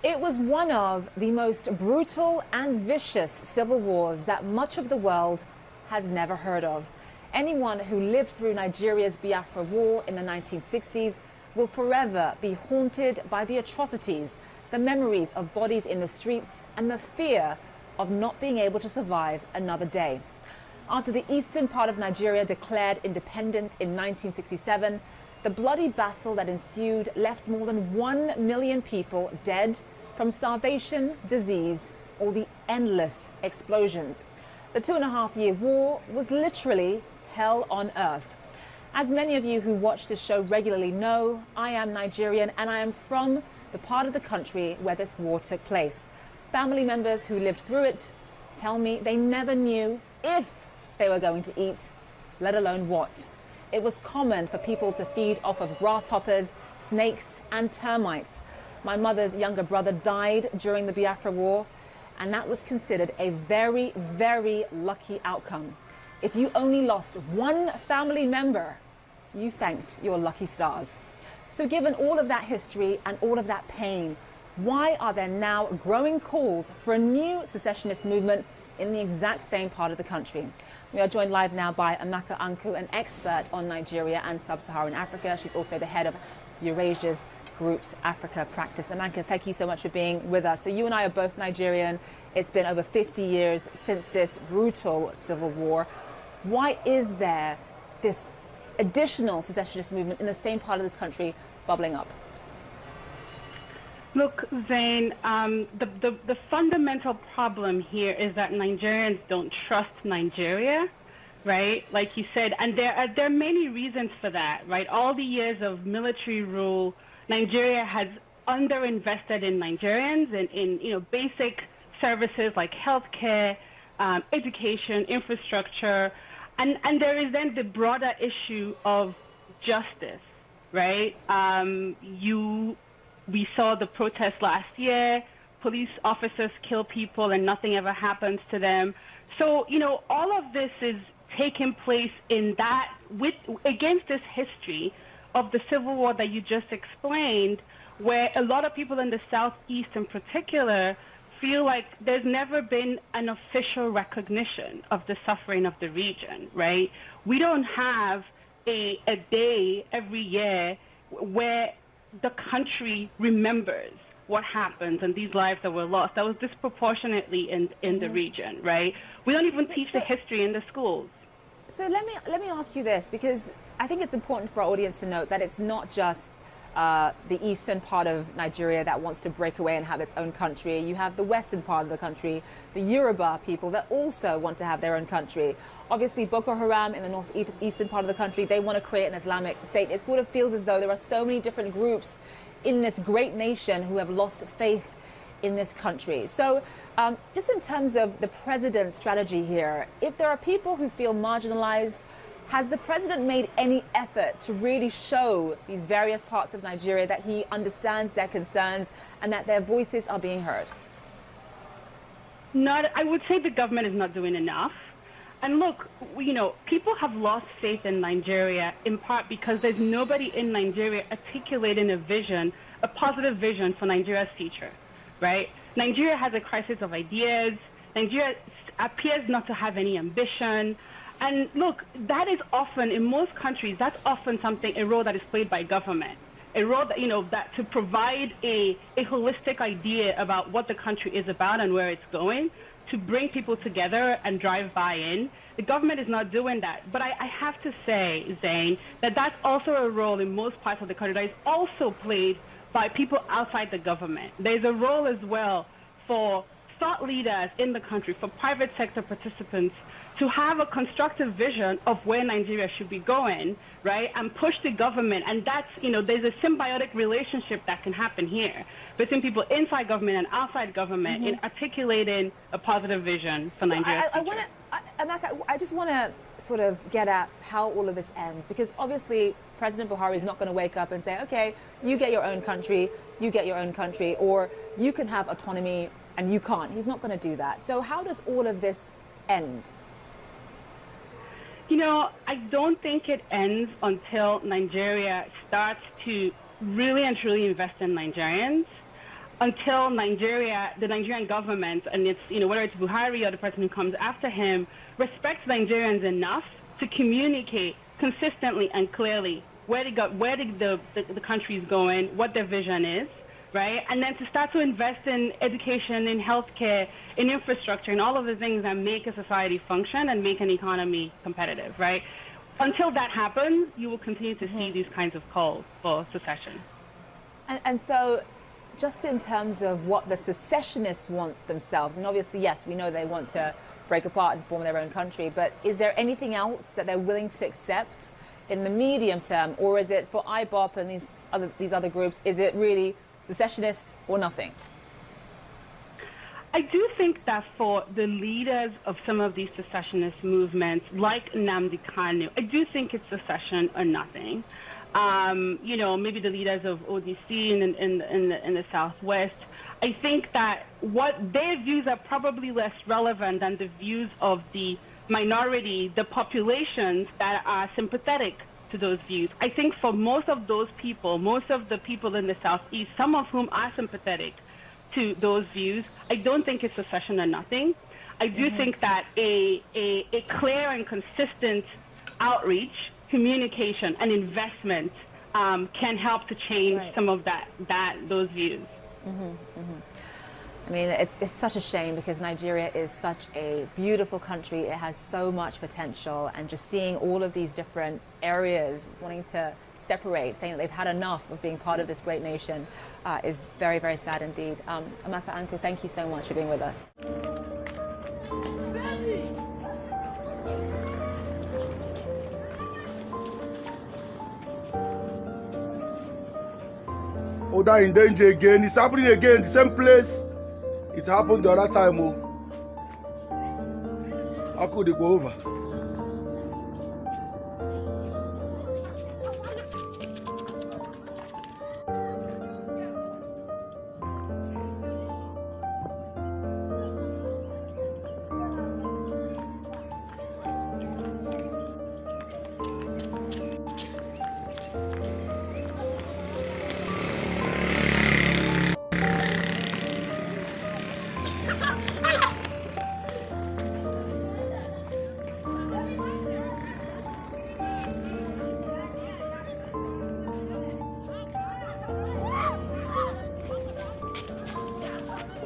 It was one of the most brutal and vicious civil wars that much of the world has never heard of. Anyone who lived through Nigeria's Biafra War in the 1960s will forever be haunted by the atrocities, the memories of bodies in the streets, and the fear of not being able to survive another day. After the eastern part of Nigeria declared independence in 1967, the bloody battle that ensued left more than 1 million people dead from starvation, disease, or the endless explosions. The 2.5-year war was literally hell on earth. As many of you who watch this show regularly know, I am Nigerian and I am from the part of the country where this war took place. Family members who lived through it tell me they never knew if they were going to eat, let alone what. It was common for people to feed off of grasshoppers, snakes, and termites. My mother's younger brother died during the Biafra War, and that was considered a very, very lucky outcome. If you only lost one family member, you thanked your lucky stars. So given all of that history and all of that pain, why are there now growing calls for a new secessionist movement in the exact same part of the country? We are joined live now by Amaka Anku, an expert on Nigeria and sub-Saharan Africa. She's also the head of Eurasia's Group's Africa practice. Amaka, thank you so much for being with us. So you and I are both Nigerian. It's been over 50 years since this brutal civil war. Why is there this additional secessionist movement in the same part of this country bubbling up? Look, Zain, the fundamental problem here is that Nigerians don't trust Nigeria, right? Like you said, and there are many reasons for that, right? All the years of military rule, Nigeria has underinvested in Nigerians and in basic services like healthcare, education, infrastructure, and there is then the broader issue of justice, right? We saw the protests last year. Police officers kill people and nothing ever happens to them. So, all of this is taking place against this history of the civil war that you just explained, where a lot of people in the Southeast in particular feel like there's never been an official recognition of the suffering of the region, right? We don't have a day every year where the country remembers what happens and these lives that were lost. That was disproportionately in the region, right? We don't even teach the history in the schools. So let me ask you this, because I think it's important for our audience to note that it's not just the eastern part of Nigeria that wants to break away and have its own country. You have the western part of the country, the Yoruba people that also want to have their own country. Obviously, Boko Haram in the northeastern part of the country, they want to create an Islamic state. It sort of feels as though there are so many different groups in this great nation who have lost faith in this country. So just in terms of the president's strategy here, if there are people who feel marginalized, has the president made any effort to really show these various parts of Nigeria that he understands their concerns and that their voices are being heard? I would say the government is not doing enough. And look, people have lost faith in Nigeria in part because there's nobody in Nigeria articulating a positive vision for Nigeria's future, right? Nigeria has a crisis of ideas. Nigeria appears not to have any ambition. And look, that is often, in most countries, that's often a role that is played by government. A role that, that to provide a holistic idea about what the country is about and where it's going, to bring people together and drive buy-in. The government is not doing that. But I have to say, Zain, that that's also a role in most parts of the country that is also played by people outside the government. There's a role as well for thought leaders in the country, for private sector participants, to have a constructive vision of where Nigeria should be going, right, and push the government. And that's, there's a symbiotic relationship that can happen here between people inside government and outside government in articulating a positive vision for Nigeria. I just want to sort of get at how all of this ends, because obviously President Buhari is not going to wake up and say, okay, you get your own country, you get your own country, or you can have autonomy and you can't. He's not going to do that. So how does all of this end? I don't think it ends until Nigeria starts to really and truly invest in Nigerians. until the Nigerian government, and it's, whether it's Buhari or the person who comes after him, respects Nigerians enough to communicate consistently and clearly where the country is going, what their vision is, right? And then to start to invest in education, in healthcare, in infrastructure, and all of the things that make a society function and make an economy competitive, right? Until that happens, you will continue to see these kinds of calls for secession. And so, just in terms of what the secessionists want themselves, and obviously, yes, we know they want to break apart and form their own country, but is there anything else that they're willing to accept in the medium term, or is it for IBOP and these other groups, is it really secessionist or nothing? I do think that for the leaders of some of these secessionist movements, like Nnamdi Kanu, I do think it's secession or nothing. Maybe the leaders of ODC in the Southwest, I think that what their views are probably less relevant than the views of the minority, the populations that are sympathetic to those views. I think for most of those people, most of the people in the Southeast, some of whom are sympathetic to those views, I don't think it's secession or nothing. I do think that a clear and consistent outreach, communication, and investment can help to change some of those views. I mean, it's such a shame because Nigeria is such a beautiful country. It has so much potential, and just seeing all of these different areas wanting to separate, saying that they've had enough of being part of this great nation is very, very sad indeed. Amaka Anku, thank you so much for being with us. Oda in danger again. It's happening again, the same place. It happened the other time. How could it go over?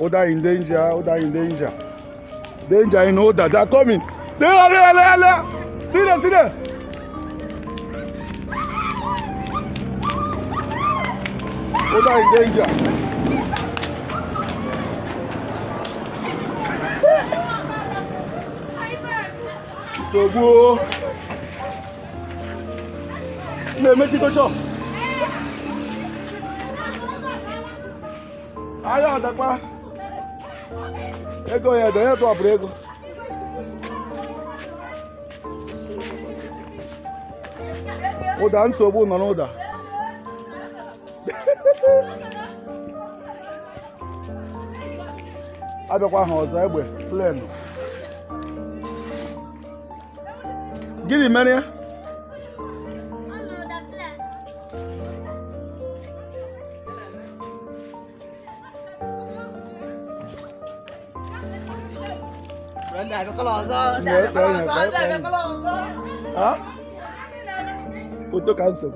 Oda in danger, Oda in danger. Danger in Oda, they're coming. There. See there. Oda in danger. So go. Make it go chop. Ayo, dakwa. Ego ya do abrego. Oda nsogbu nọ n'ụda. Abịakwa ha ọzọ egbe plenu. Gịnị mere ya? Foto cancel.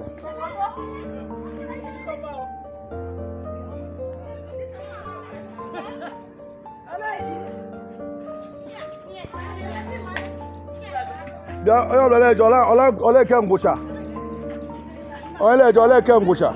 Ya, ole kemgbucha. Ole kemgbucha.